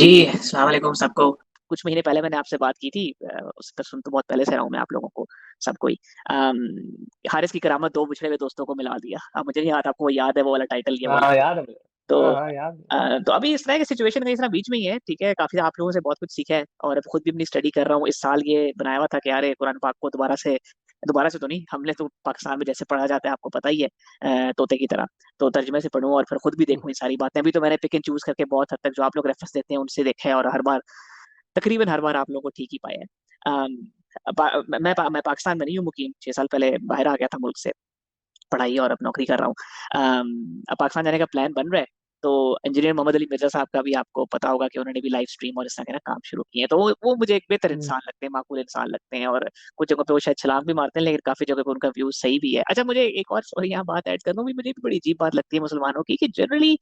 जी, अस्सलाम वालेकुम सबको। कुछ महीने पहले मैंने आपसे बात की थी उस पर सुन तो बहुत पहले से रहा हूँ मैं आप लोगों को, सबको ही। अम, हारिस की करामत 2 बिछड़े हुए दोस्तों को मिला दिया। अब मुझे नहीं याद आपको वो याद है वो वाला टाइटल ये वाला हाँ याद है मुझे। तो हाँ हाँ याद है। तो अभी इस तरह की सिचुएशन कहीं इस तरह बीच में ही है, ठीक है? काफ़ी आप लोगों से बहुत कुछ सीखा है और अब खुद भी अपनी स्टडी कर रहा हूँ। इस साल ये बनाया हुआ था कि यार ये कुरान पाक को दोबारा से तो नहीं, हमने तो पाकिस्तान में जैसे पढ़ा जाता है आपको पता ही है तोते की तरह। तो तर्जुमे से पढ़ूँ और फिर खुद भी देखूँ ये सारी बातें। अभी तो मैंने पिक एंड चूज़ करके बहुत हद तक जो आप लोग रेफरेंस देते हैं उनसे देखा है और तकरीबन हर बार आप लोगों को ठीक ही पाया है। अम, मैं पाकिस्तान में नहीं हूँ मुकीम, 6 साल पहले बाहर आ गया था मुल्क से, पढ़ाई और अब नौकरी कर रहा हूँ। अब पाकिस्तान जाने का प्लान बन रहा है, तो इंजीनियर मोहम्मद अली मिर्जा साहब का भी आपको पता होगा कि उन्होंने भी लाइव स्ट्रीम और इस तरह के ना काम शुरू किए हैं। तो वो मुझे एक बेहतर हम्म, इंसान लगते हैं, माकूल इंसान लगते हैं और कुछ जगहों पे वो शायद छलांग भी मारते हैं, लेकिन काफ़ी जगह पे उनका व्यू सही भी है। अच्छा मुझे एक और सॉरी यहाँ बात ऐड कर दूँ, मुझे भी बड़ी अजीब बात लगती है मुसलमानों की कि जनरली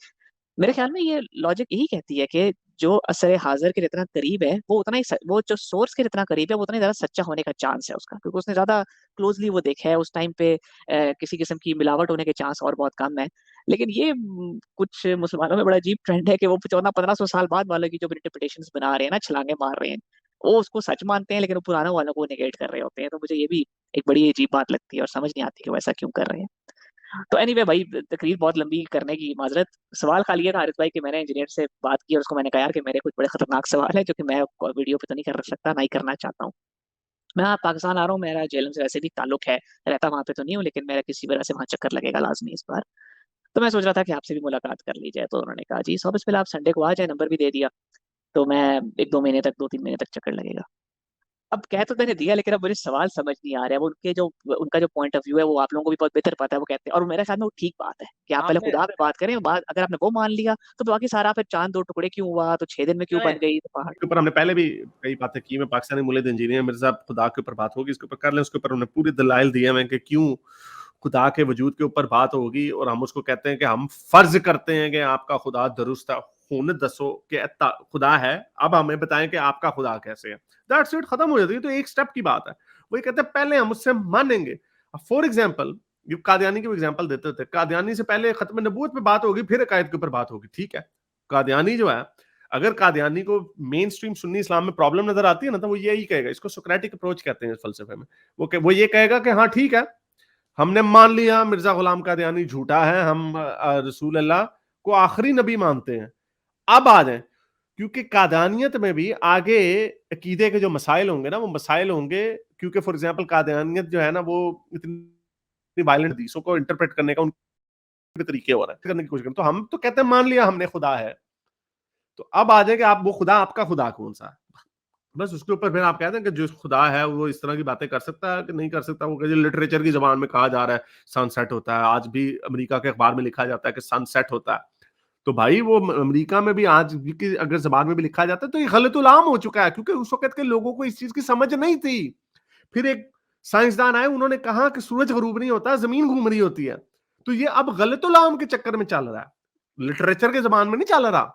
मेरे ख्याल में ये लॉजिक यही कहती है कि जो असर हाजिर के जितना करीब है वो उतना ही वो जो सोर्स के जितना करीब है वो उतना ही ज्यादा सच्चा होने का चांस है उसका, क्योंकि उसने ज्यादा क्लोजली वो देखा है उस टाइम पे। किसी किस्म की मिलावट होने के चांस और बहुत कम है। लेकिन ये कुछ मुसलमानों में बड़ा अजीब ट्रेंड है कि वो 1400-1500 साल बाद वालों की जो इंटरप्रिटेशन बना रहे हैं ना, छलांगे मार रहे हैं, वो उसको सच मानते हैं लेकिन वो पुराने वालों को नेगेट कर रहे होते हैं। तो मुझे ये भी एक बड़ी अजीब बात लगती है और समझ नहीं आती कि वो ऐसा क्यों कर रहे हैं। तो एनीवे भाई, तकरीर बहुत लंबी करने की माजरत। सवाल खाली ये था हारिस भाई कि मैंने इंजीनियर से बात की और उसको मैंने कहा यार कि मेरे कुछ बड़े खतरनाक सवाल है जो कि मैं वीडियो पे तो नहीं कर सकता, ना ही करना चाहता हूँ। मैं पाकिस्तान आ रहा हूँ, मेरा जेलम से वैसे भी ताल्लुक है, रहता वहां पे तो नहीं हूँ, लेकिन मेरा किसी वजह से वहां चक्कर लगेगा लाजमी इस बार। तो मैं सोच रहा था कि आपसे भी मुलाकात कर ली जाए, तो उन्होंने कहा जी सौ बिस्मिल्लाह, आप संडे को आ जाए, नंबर भी दे दिया। तो मैं 1-2 महीने तक 2-3 महीने तक चक्कर लगेगा। अब कह तो मैंने दिया, लेकिन अब मुझे सवाल समझ नहीं आ रहा है। वो उनका जो पॉइंट ऑफ व्यू है वो आप लोगों को भी बहुत बेहतर पता है। वो कहते हैं और मेरे ख्याल में वो ठीक बात है कि आप पहले आपने खुदा पे बात करें, बात अगर आपने वो मान लिया तो बाकी सारा फिर चांद दो टुकड़े क्यों हुआ, तो 6 दिन में क्यों जाने बन गई तो पहाड़। इसके ऊपर हमने पहले भी कई बातें की। मैं पाकिस्तानी मूलिद इंजीनियर मेरे साथ खुदा के ऊपर बात होगी, इसके ऊपर कर लें। उसके ऊपर उन्होंने पूरे दलाइल दिए हैं कि क्यों खुदा के वजूद के ऊपर बात होगी। और हम उसको कहते हैं कि हम फर्ज करते हैं कि आपका खुदा दुरुस्त है, होने दसो कि खुदा है, अब हमें बताएं कि आपका खुदा कैसे है। दैट्स इट, खत्म हो जाती है। तो एक स्टेप की बात है। वही कहते हैं पहले हम उससे मानेंगे। फॉर एग्जाम्पल, ये कादियानी की एग्जाम्पल देते थे। कादियानी से पहले खत्म नबूवत पे बात होगी, फिर अकायद के ऊपर बात होगी, ठीक है। कादियानी जो है, अगर कादियानी को मेन स्ट्रीम सुन्नी इस्लाम में प्रॉब्लम नजर आती है ना, तो वो यही कहेगा, इसको सोक्रेटिक अप्रोच कहते हैं इस फलसफे में। वो ये कहेगा कि हाँ ठीक है, हमने मान लिया मिर्जा गुलाम कादियानी झूठा है, हम रसूल अल्लाह को आखिरी नबी मानते हैं। अब आ जाए, क्योंकि कादियानियत में भी आगे अकीदे के जो मसाइल होंगे ना, वो मसाइल होंगे। क्योंकि फॉर एग्जाम्पल कादियानियत जो है ना, वो इतनी वायलेंट हदीसों को इंटरप्रेट करने का उनके तरीके हो रहा है, करने की कोशिश करते। तो हम तो कहते हैं मान लिया हमने खुदा है। तो अब आ जाए कि आप वो खुदा, आपका खुदा कौन सा है। बस उसके ऊपर फिर आप कहते हैं कि जो खुदा है वो इस तरह की बातें कर सकता है कि नहीं कर सकता। वो लिटरेचर की जबान में कहा जा रहा है सनसेट होता है, आज भी अमेरिका के अखबार में लिखा जाता है कि सनसेट होता है। तो भाई वो अमेरिका में भी आज भी की अगर जबान में भी लिखा जाता है तो ये गलतुल आम हो चुका है, क्योंकि उस वक्त के लोगों को इस चीज की समझ नहीं थी। फिर एक साइंसदान आए, उन्होंने कहा कि सूरज गरूब नहीं होता, जमीन घूम रही होती है। तो ये अब गलतुल आम के चक्कर में चल रहा है, लिटरेचर के जबान में नहीं चल रहा।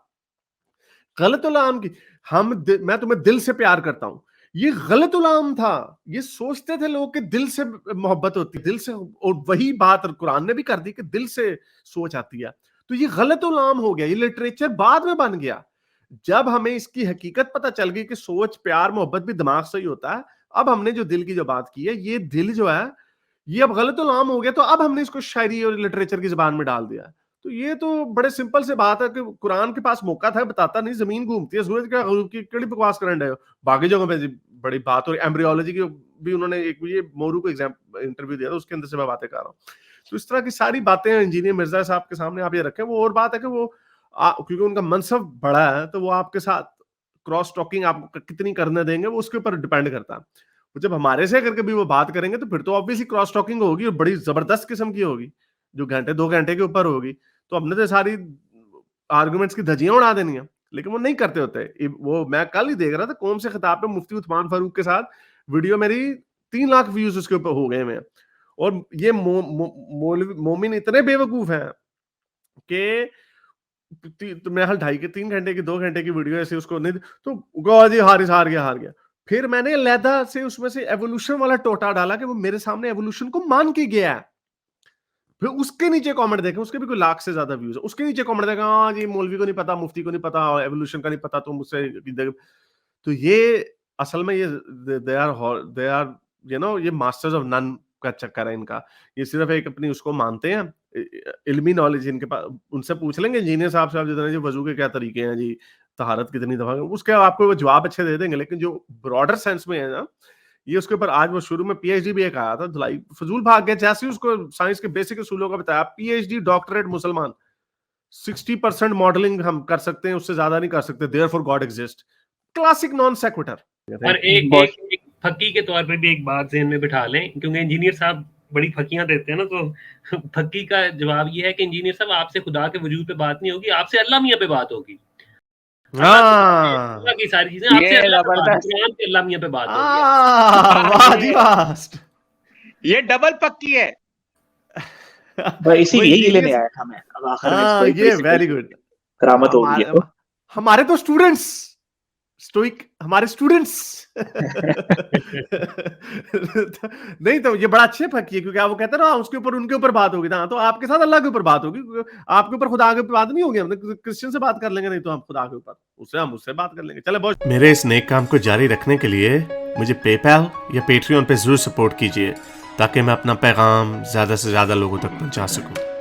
गलत उलाम की मैं तुम्हें दिल से प्यार करता हूं, ये गलत उलाम था। ये सोचते थे लोग कि दिल से मोहब्बत होती है, दिल से। और वही बात कुरान ने भी कर दी कि दिल से सोच आती है। तो ये गलत उलाम हो गया, ये लिटरेचर बाद में बन गया। जब हमें इसकी हकीकत पता चल गई कि सोच प्यार मोहब्बत भी दिमाग से ही होता है, अब हमने जो दिल की जो बात की है, ये दिल जो है ये अब गलत उलाम हो गया। तो अब हमने इसको शायरी और लिटरेचर की जबान में डाल दिया। तो ये तो बड़े सिंपल से बात है कि कुरान के पास मौका था, बताता नहीं, जमीन घूमती है, सूरज का गरूब की कड़ी बकवास करंट है। बाकी जगहों पे बड़ी बात हो रही, एम्ब्रियोलॉजी की भी उन्होंने एक ये मोरू को इंटरव्यू दिया था, उसके अंदर से मैं बातें कर रहा हूँ। तो इस तरह की सारी बातें इंजीनियर मिर्जा साहब के सामने आप ये रखें। वो और बात है कि वो क्योंकि उनका मनसब बड़ा है, तो वो आपके साथ क्रॉस टॉकिंग आपको कितनी करने देंगे वो उसके ऊपर डिपेंड करता है। वो जब हमारे से अगर कभी वो बात करेंगे तो फिर तो ऑब्वियसली क्रॉस टॉकिंग होगी, और बड़ी जबरदस्त किस्म की होगी, जो घंटे 2 घंटे के ऊपर होगी। तो हमने तो सारी आर्गुमेंट्स की धज्जियां उड़ा देनी है, लेकिन वो नहीं करते होते। वो मैं कल ही देख रहा था कौम से खिताब पे मुफ्ती उस्मान फारूक के साथ वीडियो, मेरी 3 लाख व्यूज उसके ऊपर हो गए हैं। और ये मोमिन इतने बेवकूफ हैं कि तो मेरे ख्याल 2.5 के 3 घंटे की 2 घंटे की वीडियो ऐसे उसको नहीं, तो गौ जी हारिस हार गया हार गया। फिर मैंने लहदा से उसमें से एवोल्यूशन वाला टोटा डाला कि वो मेरे सामने एवोल्यूशन को मान के गया है। फिर उसके नीचे कमेंट देखें, उसके भी कोई लाख से ज्यादा व्यूज है, उसके नीचे कमेंट देखें, हाँ जी मौलवी को नहीं पता, मुफ्ती को नहीं पता, एवोल्यूशन का नहीं पता, तो मुझसे तो ये असल में ये दे आर ये मास्टर्स ऑफ नन का चक्कर है इनका। ये सिर्फ एक अपनी उसको मानते हैं, इल्मी नॉलेज इनके पास। उनसे पूछ लेंगे इंजीनियर साहब से, आप जितने जी वजू के क्या तरीके हैं जी, तहारत कितनी दफा, उसके आपको वो जवाब अच्छे दे देंगे, लेकिन जो ब्रॉडर सेंस में है ना, ये उसके ऊपर आज वो शुरू में पीएचडी भी एक आया था, धुलाई फजूल भाग गया, जैसे उसको साइंस के बेसिक असूलों का बताया, पीएचडी डॉक्टरेट मुसलमान, 60% मॉडलिंग हम कर सकते हैं, उससे ज्यादा नहीं कर सकते, therefore God exist. Classic non sequitur. और एक फकी के तौर पे भी एक बात ज़हन में बिठा लें, क्योंकि इंजीनियर साहब बड़ी फकियां देते हैं ना, तो फकी का जवाब ये है कि इंजीनियर साहब आपसे खुदा के वजूद पे बात नहीं होगी, आपसे अल्लाह मियां पे बात होगी। अल्लाह की सारी चीजें आपसे अल्लाह मियां पे बात होगी। ये डबल पक्की है इसीलिए ये लेने आया था मैं। अब आखिर में ये वेरी गुड करामत हो गई। हमारे तो स्टूडेंट्स स्टोइक, हमारे स्टूडेंट्स नहीं तो ये बड़ा अच्छे फकी है, क्योंकि आप वो कहते हैं ना उसके ऊपर उनके ऊपर बात होगी ना, तो आपके साथ अल्लाह के ऊपर बात होगी, आपके ऊपर खुदा के ऊपर बात नहीं होगी। हम क्रिश्चियन से बात कर लेंगे, नहीं तो हम खुदा के ऊपर उससे हम उससे बात कर लेंगे। चले बॉस, मेरे इस नेक काम को जारी रखने के लिए मुझे पेपैल या पेट्रियन पे जरूर सपोर्ट कीजिए, ताकि मैं अपना पैगाम ज्यादा से ज्यादा लोगों तक पहुंचा सकूं।